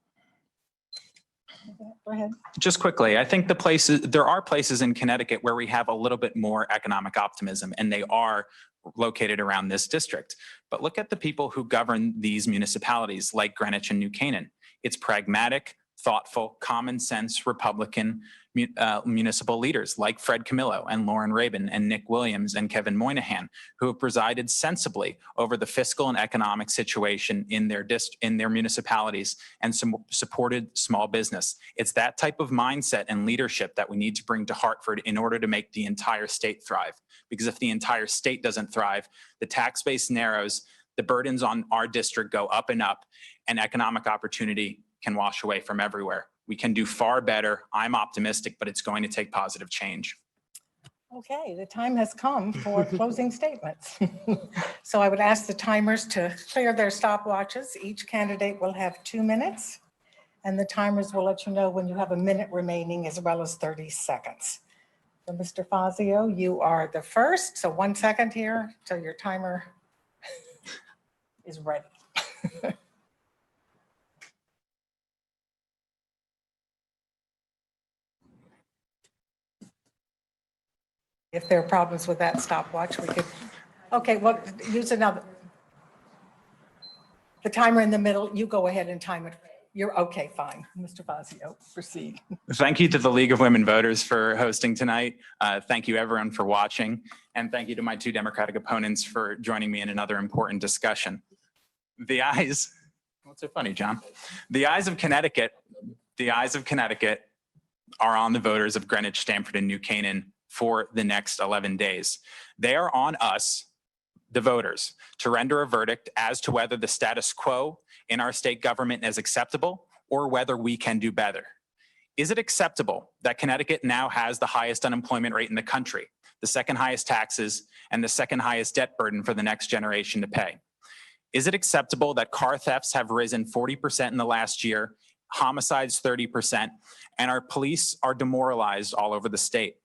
Go ahead. Just quickly, I think there are places in Connecticut where we have a little bit more economic optimism, and they are located around this district. But look at the people who govern these municipalities like Greenwich and New Canaan. It's pragmatic, thoughtful, common sense Republican municipal leaders like Fred Camillo and Lauren Rabin and Nick Williams and Kevin Moynihan, who have presided sensibly over the fiscal and economic situation in their municipalities and supported small business. It's that type of mindset and leadership that we need to bring to Hartford in order to make the entire state thrive. Because if the entire state doesn't thrive, the tax base narrows, the burdens on our district go up, and economic opportunity can wash away from everywhere. We can do far better. I'm optimistic, but it's going to take positive change. Okay, the time has come for closing statements. So I would ask the timers to clear their stopwatches. Each candidate will have 2 minutes, and the timers will let you know when you have a minute remaining as well as 30 seconds. So Mr. Fazio, you are the first. So 1 second here till your timer is ready. If there are problems with that stopwatch, we could, okay, well, use another. The timer in the middle, you go ahead and time it. You're okay, fine. Mr. Fazio, proceed. Thank you to the League of Women Voters for hosting tonight. Thank you everyone for watching. And thank you to my two Democratic opponents for joining me in another important discussion. What's so funny, John? The eyes of Connecticut are on the voters of Greenwich, Stamford, and New Canaan for the next 11 days. They are on us, the voters, to render a verdict as to whether the status quo in our state government is acceptable or whether we can do better. Is it acceptable that Connecticut now has the highest unemployment rate in the country, the second highest taxes, and the second highest debt burden for the next generation to pay? Is it acceptable that car thefts have risen 40% in the last year, homicides 30%, and our police are demoralized all over the state?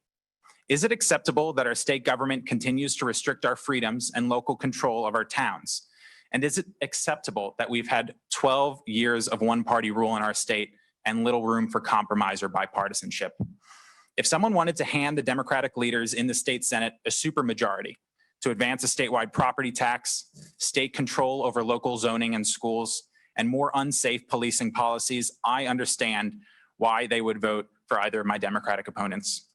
Is it acceptable that our state government continues to restrict our freedoms and local control of our towns? And is it acceptable that we've had 12 years of one-party rule in our state and little room for compromise or bipartisanship? If someone wanted to hand the Democratic leaders in the state Senate a supermajority to advance a statewide property tax, state control over local zoning and schools, and more unsafe policing policies, I understand why they would vote for either of my Democratic opponents.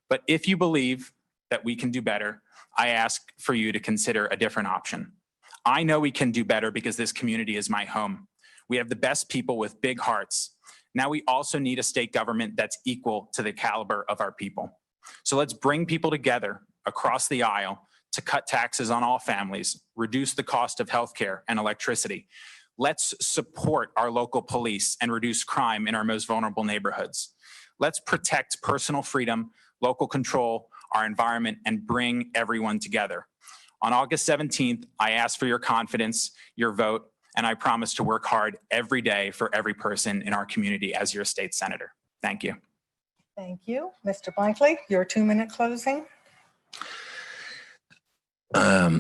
But if you believe that we can do better, I ask for you to consider a different option. I know we can do better because this community is my home. We have the best people with big hearts. Now we also need a state government that's equal to the caliber of our people. So let's bring people together across the aisle to cut taxes on all families, reduce the cost of healthcare and electricity. Let's support our local police and reduce crime in our most vulnerable neighborhoods. Let's protect personal freedom, local control, our environment, and bring everyone together. On August 17th, I ask for your confidence, your vote, and I promise to work hard every day for every person in our community as your state senator. Thank you. Thank you. Mr. Blankley, your 2-minute closing.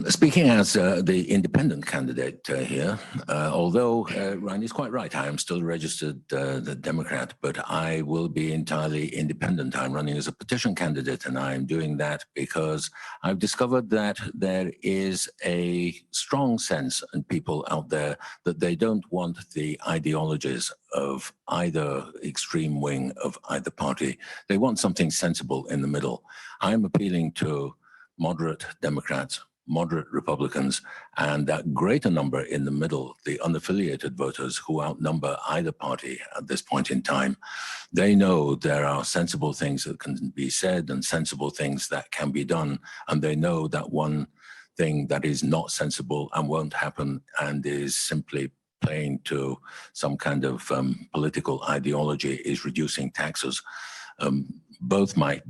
Speaking as the independent candidate here, although Ryan is quite right, I am still registered the Democrat, but I will be entirely independent. I'm running as a petition candidate, and I'm doing that because I've discovered that there is a strong sense in people out there that they don't want the ideologies of either extreme wing of either party. They want something sensible in the middle. I'm appealing to moderate Democrats, moderate Republicans, and that greater number in the middle, the unaffiliated voters who outnumber either party at this point in time. They know there are sensible things that can be said and sensible things that can be done, and they know that one thing that is not sensible and won't happen and is simply playing to some kind of political ideology is reducing taxes. Both my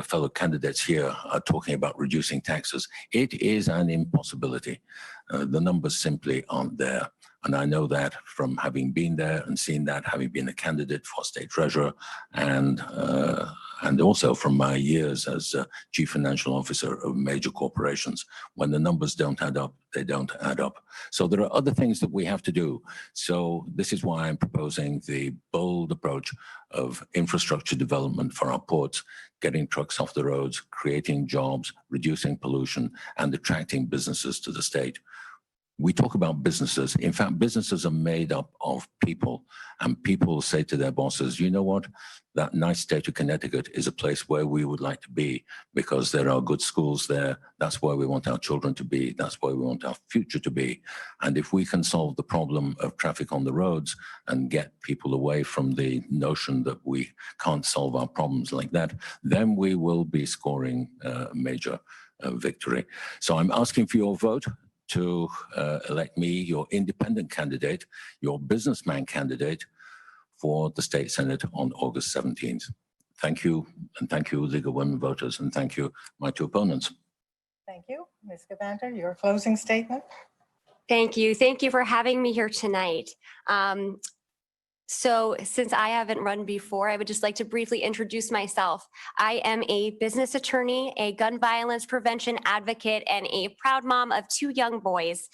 fellow candidates here are talking about reducing taxes. It is an impossibility. The numbers simply aren't there. And I know that from having been there and seen that, having been a candidate for state treasurer, and also from my years as chief financial officer of major corporations. When the numbers don't add up, they don't add up. So there are other things that we have to do. So this is why I'm proposing the bold approach of infrastructure development for our ports, getting trucks off the roads, creating jobs, reducing pollution, and attracting businesses to the state. We talk about businesses. In fact, businesses are made up of people, and people say to their bosses, you know what, that nice state of Connecticut is a place where we would like to be because there are good schools there. That's where we want our children to be. That's where we want our future to be. And if we can solve the problem of traffic on the roads and get people away from the notion that we can't solve our problems like that, then we will be scoring a major victory. So I'm asking for your vote to elect me your independent candidate, your businessman candidate for the state Senate on August 17th. Thank you, and thank you, League of Women Voters, and thank you, my two opponents. Thank you. Ms. Gevanter, your closing statement. Thank you. Thank you for having me here tonight. So since I haven't run before, I would just like to briefly introduce myself. I am a business attorney, a gun violence prevention advocate, and a proud mom of 2 young boys.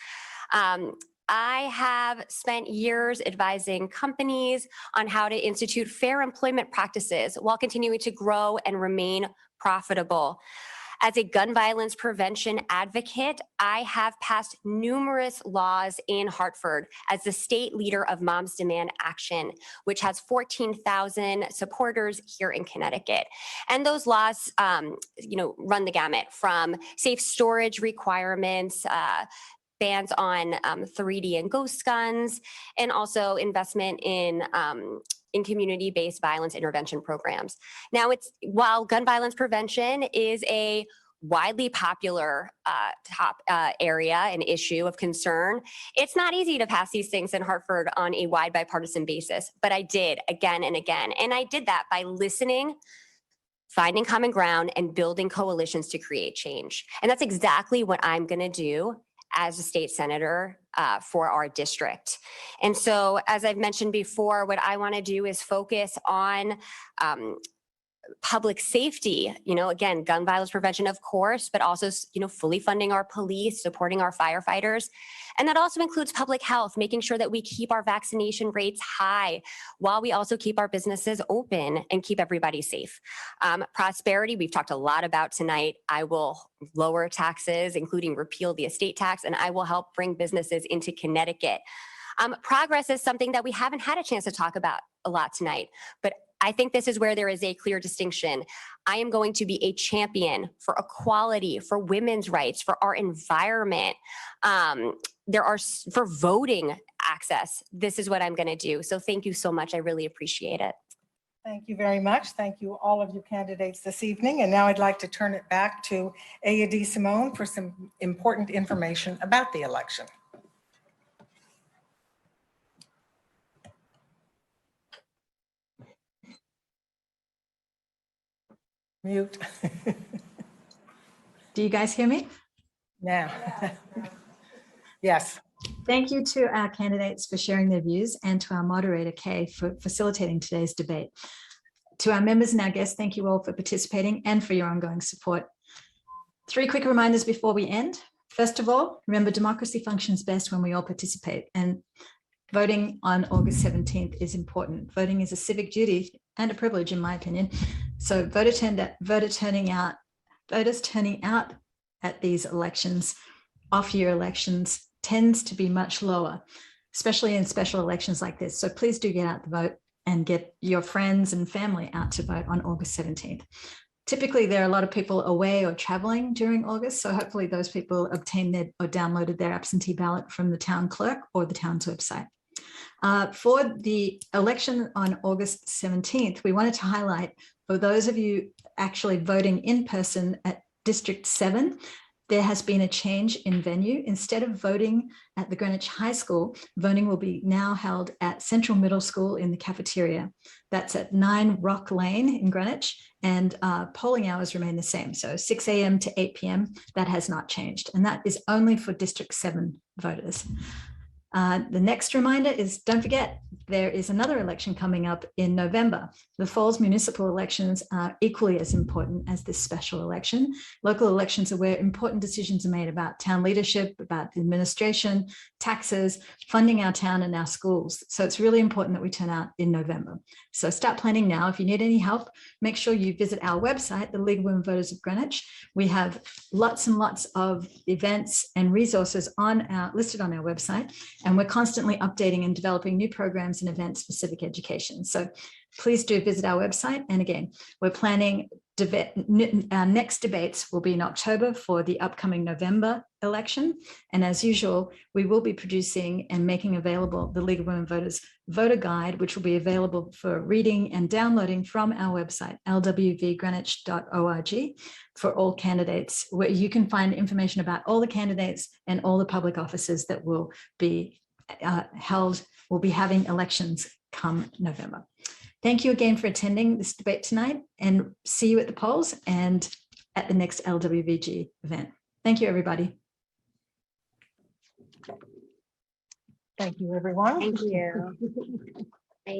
I have spent years advising companies on how to institute fair employment practices while continuing to grow and remain profitable. As a gun violence prevention advocate, I have passed numerous laws in Hartford as the state leader of Moms Demand Action, which has 14,000 supporters here in Connecticut. And those laws, run the gamut from safe storage requirements, bans on 3D and ghost guns, and also investment in community-based violence intervention programs. Now, while gun violence prevention is a widely popular area and issue of concern. It's not easy to pass these things in Hartford on a wide bipartisan basis, but I did again and again. And I did that by listening, finding common ground, and building coalitions to create change. And that's exactly what I'm going to do as a state senator for our district. And so, as I've mentioned before, what I want to do is focus on public safety, again, gun violence prevention, of course, but also, fully funding our police, supporting our firefighters. And that also includes public health, making sure that we keep our vaccination rates high while we also keep our businesses open and keep everybody safe. Prosperity, we've talked a lot about tonight. I will lower taxes, including repeal the estate tax, and I will help bring businesses into Connecticut. Progress is something that we haven't had a chance to talk about a lot tonight, but I think this is where there is a clear distinction. I am going to be a champion for equality, for women's rights, for our environment. For voting access. This is what I'm going to do. So thank you so much. I really appreciate it. Thank you very much. Thank you, all of you candidates this evening. And now I'd like to turn it back to Aya DeSimone for some important information about the election. Mute. Do you guys hear me? Now. Yes. Thank you to our candidates for sharing their views and to our moderator, Kay, for facilitating today's debate. To our members and our guests, thank you all for participating and for your ongoing support. 3 quick reminders before we end. First of all, remember, democracy functions best when we all participate, and voting on August 17th is important. Voting is a civic duty and a privilege, in my opinion. So voters turning out at these elections, off-year elections, tends to be much lower, especially in special elections like this. So please do get out the vote and get your friends and family out to vote on August 17th. Typically, there are a lot of people away or traveling during August, so hopefully those people obtained or downloaded their absentee ballot from the town clerk or the town's website. For the election on August 17th, we wanted to highlight, for those of you actually voting in person at District 7, there has been a change in venue. Instead of voting at the Greenwich High School, voting will be now held at Central Middle School in the cafeteria. That's at 9 Rock Lane in Greenwich, and polling hours remain the same. So 6 a.m. to 8 p.m., that has not changed. And that is only for District 7 voters. The next reminder is, don't forget, there is another election coming up in November. The fall's municipal elections are equally as important as this special election. Local elections are where important decisions are made about town leadership, about the administration, taxes, funding our town and our schools. So it's really important that we turn out in November. So start planning now. If you need any help, make sure you visit our website, the League of Women Voters of Greenwich. We have lots and lots of events and resources listed on our website. And we're constantly updating and developing new programs and events for civic education. So please do visit our website. And again, we're planning our next debates will be in October for the upcoming November election. And as usual, we will be producing and making available the League of Women Voters voter guide, which will be available for reading and downloading from our website, lwvgreenwich.org, for all candidates, where you can find information about all the candidates and all the public offices that will be having elections come November. Thank you again for attending this debate tonight, and see you at the polls and at the next LWVG event. Thank you, everybody. Thank you, everyone. Thank you.